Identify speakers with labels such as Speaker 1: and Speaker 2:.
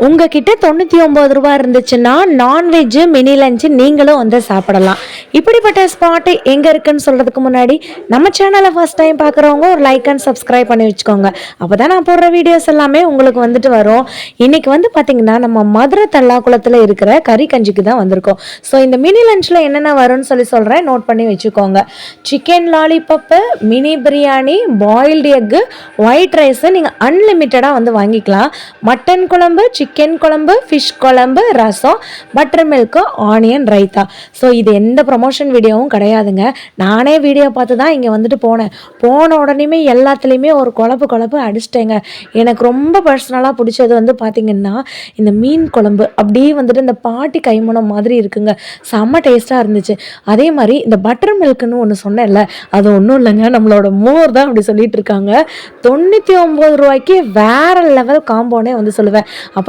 Speaker 1: உங்ககிட்ட 99 ரூபா இருந்துச்சுன்னா நான்வெஜ்ஜு மினி லஞ்சு நீங்களும் வந்து சாப்பிடலாம். இப்படிப்பட்ட ஸ்பாட்டு எங்கே இருக்குன்னு சொல்கிறதுக்கு முன்னாடி நம்ம சேனலை ஃபஸ்ட் டைம் பார்க்குறவங்க ஒரு லைக் அண்ட் சப்ஸ்கிரைப் பண்ணி வச்சுக்கோங்க. அப்போ தான் நான் போடுற வீடியோஸ் எல்லாமே உங்களுக்கு வந்துட்டு வரும். இன்றைக்கி வந்து பார்த்திங்கன்னா நம்ம மதுரை தல்லாக்குளத்தில் இருக்கிற கறி கஞ்சிக்கு தான் வந்திருக்கோம். ஸோ இந்த மினி லஞ்சில் என்னென்ன வரும்னு சொல்கிறேன், நோட் பண்ணி வச்சுக்கோங்க. Chicken lollipop, mini biryani, boiled egg, white rice நீங்கள் அன்லிமிட்டடாக வந்து வாங்கிக்கலாம். மட்டன் குழம்பு, சிக்கன் குழம்பு, ஃபிஷ் குழம்பு, rasam, butter milk, onion raita. So இது எந்த ப்ரமோஷன் வீடியோவும் கிடையாதுங்க. நானே வீடியோ பார்த்து தான் இங்கே வந்துட்டு போன உடனேயுமே எல்லாத்துலேயுமே ஒரு குழப்பு அடிச்சிட்டேங்க. எனக்கு ரொம்ப பர்சனலாக பிடிச்சது வந்து பார்த்திங்கன்னா இந்த மீன் குழம்பு அப்படியே வந்துட்டு இந்த பாட்டி கைமணம் மாதிரி இருக்குங்க. செம்ம டேஸ்ட்டாக இருந்துச்சு. அதே மாதிரி இந்த பட்டர் மில்க்குன்னு ஒன்று சொன்னேன்ல, அது ஒன்றும் இல்லைங்க, நம்மளோட மோர் தான் அப்படி சொல்லிட்டு இருக்காங்க. 99 ரூபாய்க்கு வேற லெவல் காம்போனே வந்து சொல்லுவேன். அப்போ